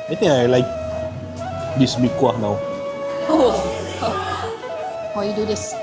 I think I like this big kuah now. Oh, how you do this?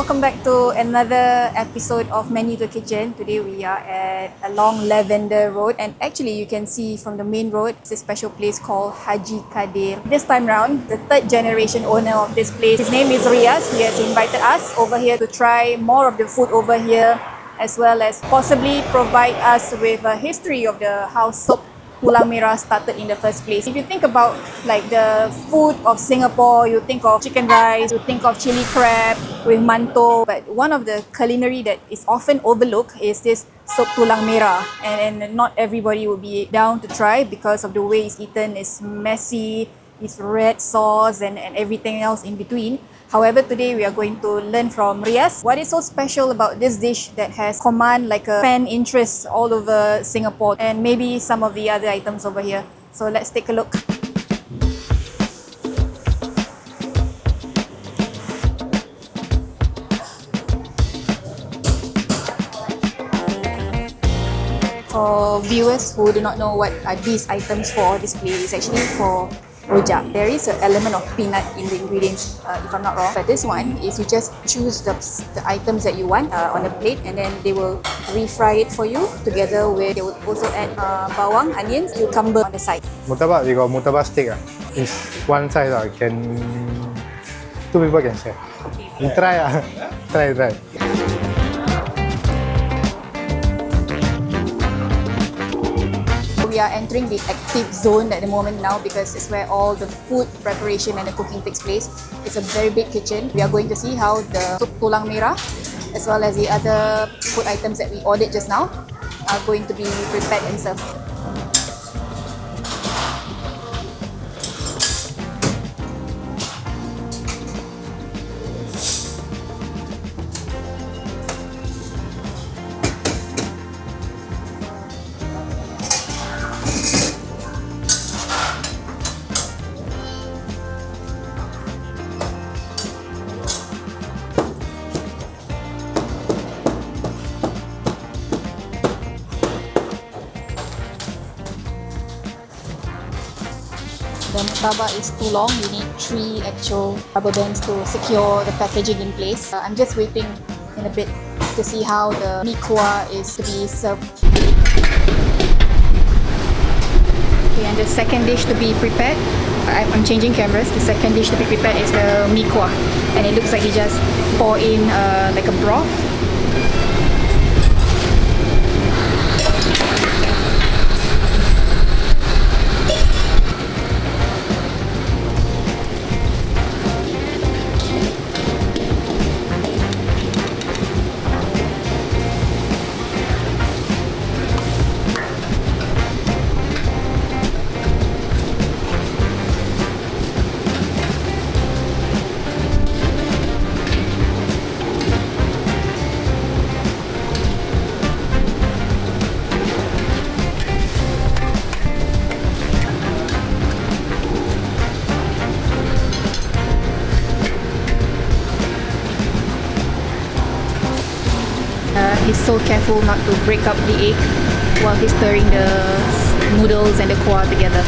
Welcome back to another episode of Menu to Kitchen. Today we are at along Lavender Road, and actually you can see from the main road it's a special place called Haji Kadir. This time round, the third generation owner of this place, his name is Riaz. He has invited us over here to try more of the food over here, as well as possibly provide us with a history of the how Sup Tulang Merah started in the first place. If you think about like the food of Singapore, you think of chicken rice, you think of chili crab with mantou. But one of the culinary that is often overlooked is this Sup Tulang Merah. And not everybody will be down to try because of the way it's eaten. It's messy, it's red sauce and everything else in between. However, today we are going to learn from Riaz what is so special about this dish that has command like a fan interest all over Singapore, and maybe some of the other items over here. So let's take a look. For viewers who do not know what are these items for display, it's actually for rojak. There is an element of peanut in the ingredients, if I'm not wrong. But this one is you just choose the items that you want on a plate, and then they will refry it for you together with, they will also add bawang, onions, cucumber on the side. Murtabak, we got murtabak stick. It's one size. Two people can share. You try. Try. We are entering the active zone at the moment now because it's where all the food preparation and the cooking takes place. It's a very big kitchen. We are going to see how the Sup Tulang Merah as well as the other food items that we ordered just now are going to be prepared and served. The murtabak is too long. You need 3 actual rubber bands to secure the packaging in place. I'm just waiting in a bit to see how the mee kuah is to be served. Okay, and the second dish to be prepared, I'm changing cameras. The second dish to be prepared is the mee kuah, and it looks like you just pour in like a broth. He's so careful not to break up the egg while he's stirring the noodles and the kuah together.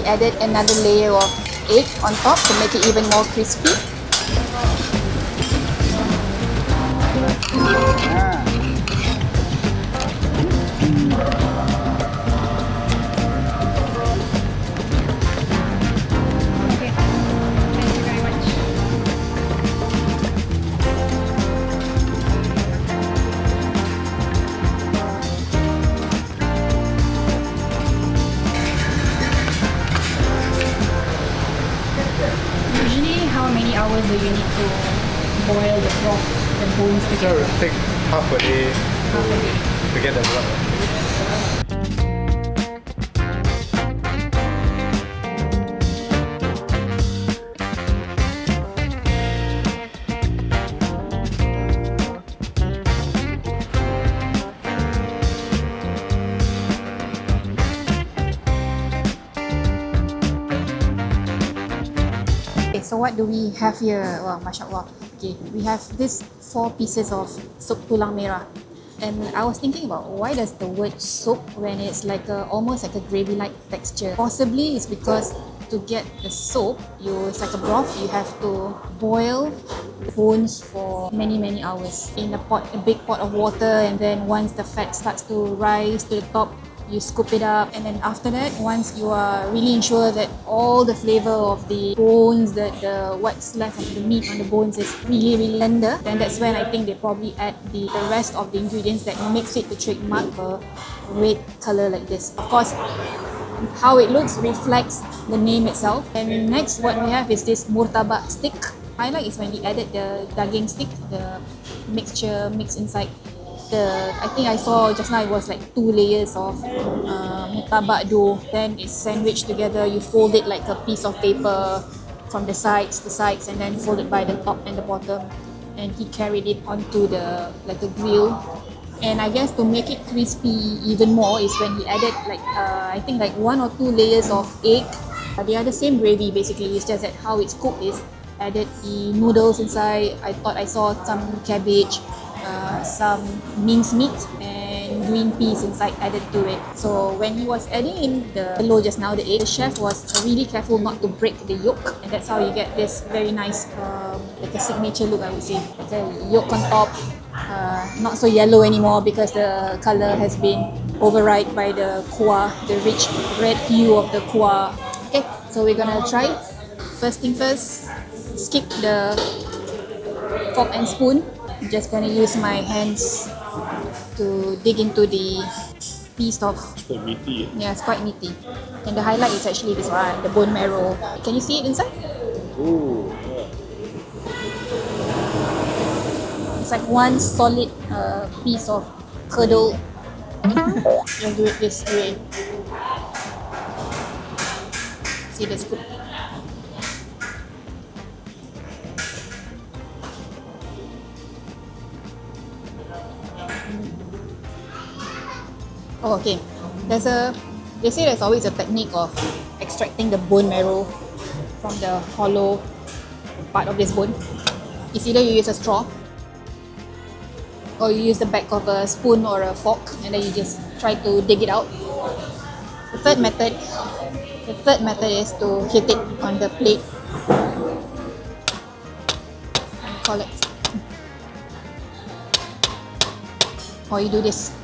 added another layer of egg on top to make it even more crispy. Okay, thank you very much. Usually, how many hours do you need to boil the broth, the bones So together? it will take half a day Half a day. to get the blood. Okay, so what do we have here? Wow, mashallah. Okay, we have this 4 pieces of Sup Tulang Merah. And I was thinking about why does the word soup when it's like almost like a gravy-like texture? Possibly it's because to get the soup, it's like a broth, you have to boil bones for many hours in a big pot of water, and then once the fat starts to rise to the top, you scoop it up, and then after that, once you are really sure that all the flavor of the bones, what's left of the meat on the bones is really tender, then that's when I think they probably add the rest of the ingredients that makes it the trademark a red color like this. Of course, how it looks reflects the name itself. And next, what we have is this Murtabak stick. Highlight is when he added the daging stick, the mixture mixed inside. I think I saw just now it was like 2 layers of murtabak dough. Then it's sandwiched together. You fold it like a piece of paper from the sides, and then fold it by the top and the bottom. And he carried it onto the like a grill. And I guess to make it crispy even more is when he added like I think like 1 or 2 layers of egg. They are the same gravy basically. It's just that how it's cooked is added the noodles inside. I thought I saw some cabbage, some minced meat and green peas inside added to it. So when he was adding in the yellow just now, the egg, the chef was really careful not to break the yolk, and that's how you get this very nice like a signature look, I would say. Like a yolk on top, not so yellow anymore because the color has been override by the kuah, the rich red hue of the kuah. Okay, so we're gonna try. First thing first, skip the fork and spoon. I'm just gonna use my hands to dig into the piece of. It's quite meaty. Yeah, it's quite meaty. And the highlight is actually this one, the bone marrow. Can you see it inside? Oh, yeah. It's like one solid piece of curdled. Let's do it this way. See the scoop. Oh, okay. They say there's always a technique of extracting the bone marrow from the hollow part of this bone. It's either you use a straw or you use the back of a spoon or a fork, and then you just try to dig it out. The third method is to hit it on the plate. Call it. Or you do this.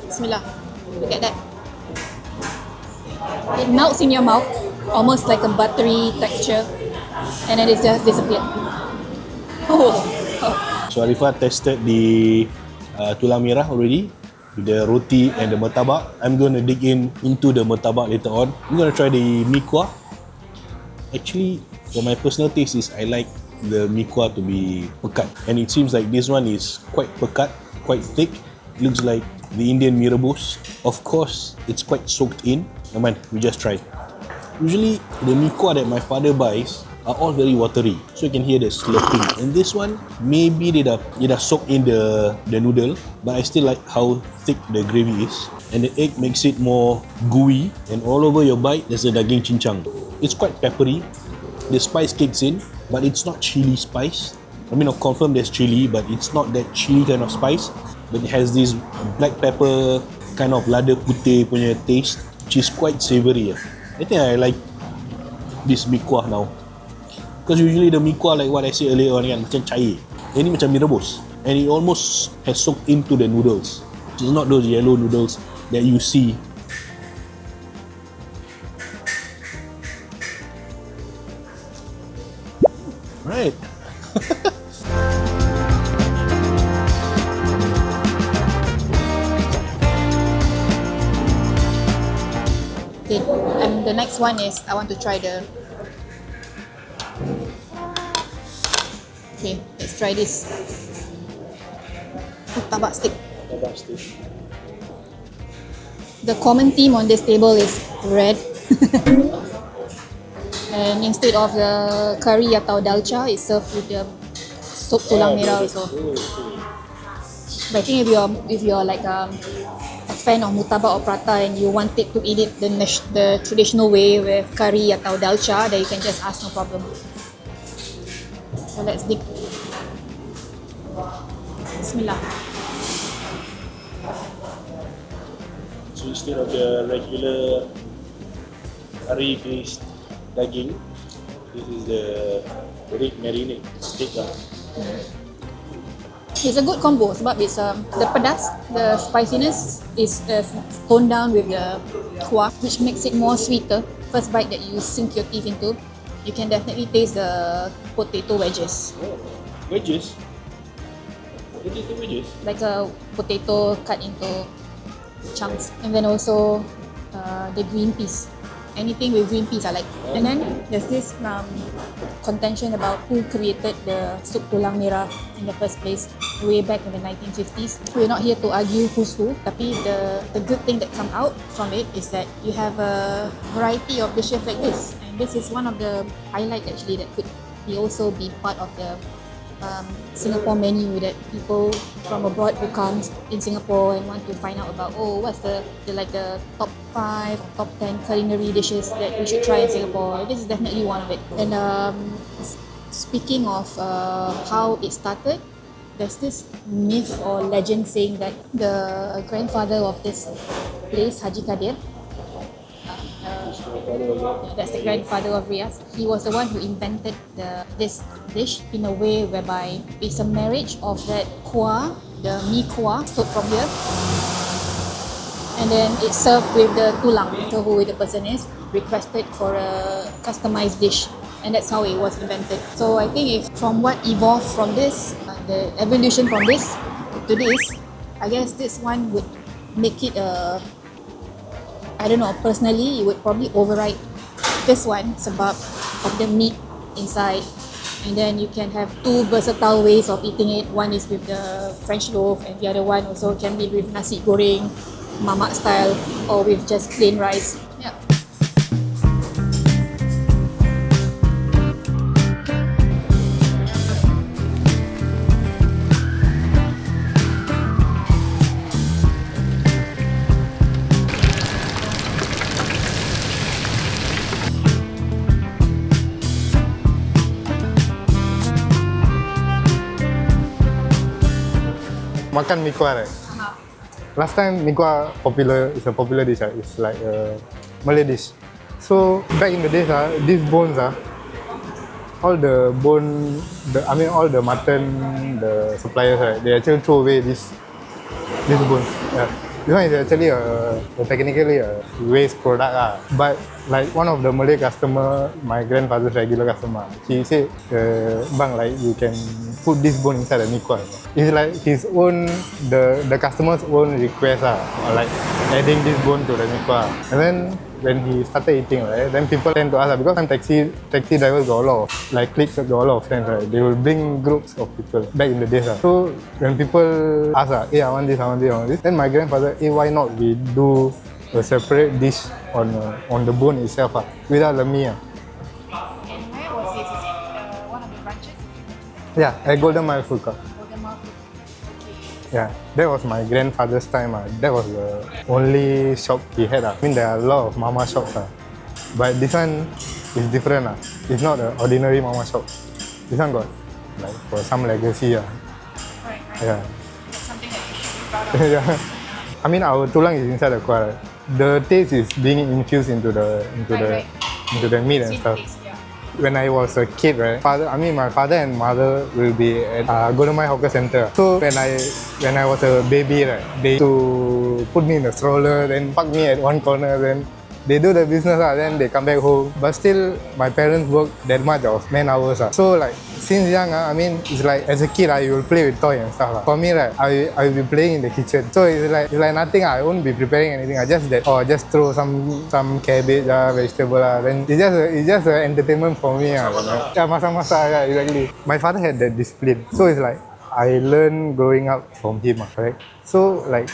Bismillah. Look at that. It melts in your mouth, almost like a buttery texture, and then it just disappeared. Oh. So Arifah tested the tulang merah already with the roti and the murtabak. I'm going to dig into the murtabak later on. I'm going to try the mee kuah. Actually, for my personal taste is I like the mee kuah to be pekat, and it seems like this one is quite pekat, quite thick. Looks like the Indian mee rebus. Of course, it's quite soaked in. Come on, we just try. Usually, the mee kuah that my father buys are all very watery, so you can hear the slurping. And this one, maybe they dah soak in the noodle, but I still like how thick the gravy is. And the egg makes it more gooey, and all over your bite, there's a daging cincang. It's quite peppery. The spice kicks in, but it's not chili spice. I mean, I'll confirm there's chili, but it's not that chili kind of spice. but it has this black pepper kind of lada putih punya taste, which is quite savoury. I think I like this mi kuah now, because usually the mi kuah, like what I said earlier on, kan, macam cair. Ini macam mi rebus, and it almost has soaked into the noodles, which is not those yellow noodles that you see. Right. Okay, and the next one is I want to try the. Okay, let's try this Murtabak Stik. The common theme on this table is red. And instead of the curry atau dalcha, it's served with the Sup Tulang Merah also. But I think if you're like a fan of murtabak or prata and you wanted to eat it the traditional way with curry atau dalcha, then you can just ask, no problem. So let's dig. Bismillah. So instead of the regular curry based daging, this is the red marinade steak lah. It's a good combo sebab it's the pedas, the spiciness is toned down with the kuah, which makes it more sweeter. First bite that you sink your teeth into, you can definitely taste the potato wedges. Oh, wedges? Potato wedges? Like a potato cut into chunks. And then also the green peas. Anything with green peas I like. And then there's this contention about who created the Sup Tulang Merah in the first place way back in the 1950s. We're not here to argue who's who, tapi the good thing that come out from it is that you have a variety of dishes like this. And this is one of the highlight actually that could be also be part of the Singapore menu, that people from abroad who come in Singapore and want to find out about, what's the top 5 or top 10 culinary dishes that we should try in Singapore. This is definitely one of it. And speaking of how it started, there's this myth or legend saying that the grandfather of this place, Haji Kadir, that's the grandfather of Riaz. He was the one who invented this dish in a way whereby it's a marriage of that kuah, the mi kuah, soaked from here, and then it's served with the tulang. So who the person is requested for a customized dish, and that's how it was invented. So I think if from what evolved from this, the evolution from this to this, I guess this one would make it a, I don't know, personally, it would probably override this one sebab of the meat inside. And then you can have two versatile ways of eating it. One is with the French loaf, and the other one also can be with nasi goreng, mamak style, or with just plain rice. Yeah. Makan mi kuah, right? Last time mi kuah it's a popular dish. It's like a Malay dish. So back in the days, these bones, all the bone, all the mutton, the suppliers, right, they actually throw away these bones. Yeah. This one is actually technically a waste product. But like one of the Malay customer, my grandfather's regular customer, he said, bang, like you can put this bone inside the mi kuah. It's like his own, the customer's own request, or like adding this bone to the mi kuah. And then when he started eating, right, then people tend to ask, because some taxi drivers got a lot of, like cliques, got a lot of friends, right, they will bring groups of people back in the days. So when people ask, hey, I want this, then my grandfather, hey, why not we do a separate dish on the bone itself, without the meat. And where was this? Is it one of the branches? Yeah, at Golden Mile Food Court. Golden Mile. Yeah, that was my grandfather's time. That was the only shop he had. I mean, there are a lot of mama shops. But this one is different. It's not an ordinary mama shop. This one got like for some legacy. Right. Yeah. That's something that you should look Yeah. I mean, our tulang is inside the kuah, right? The taste is being infused into the Right. into the meat and stuff. When I was a kid, right, my father and mother will be at Golomai Hawker Center. So when I was a baby, right, they used to put me in a stroller, then park me at one corner, then they do the business, then they come back home. But still, my parents work that much of man hours. So like since young, I mean, it's like as a kid, you will play with toy and stuff. For me, right, I will be playing in the kitchen. So it's like nothing. I won't be preparing anything. I just that, or just throw some cabbage, vegetable. Then it's just an entertainment for me. Yeah, masa-masa, yeah, exactly. My father had that discipline. So it's like I learned growing up from him, correct? So like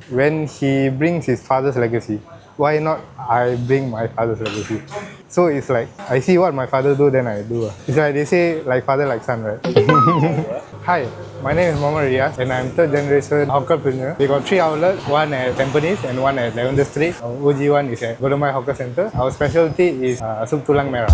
when he brings his father's legacy, why not I bring my father's legacy? So it's like I see what my father do, then I do. It's like they say like father like son, right? Hi, my name is Muhammad Riaz and I'm third generation entrepreneur. We got 3 outlets, one at Tampines and one at Lavender Street. Our OG one is at Golomai Hawker Center. Our specialty is Sup Tulang Merah.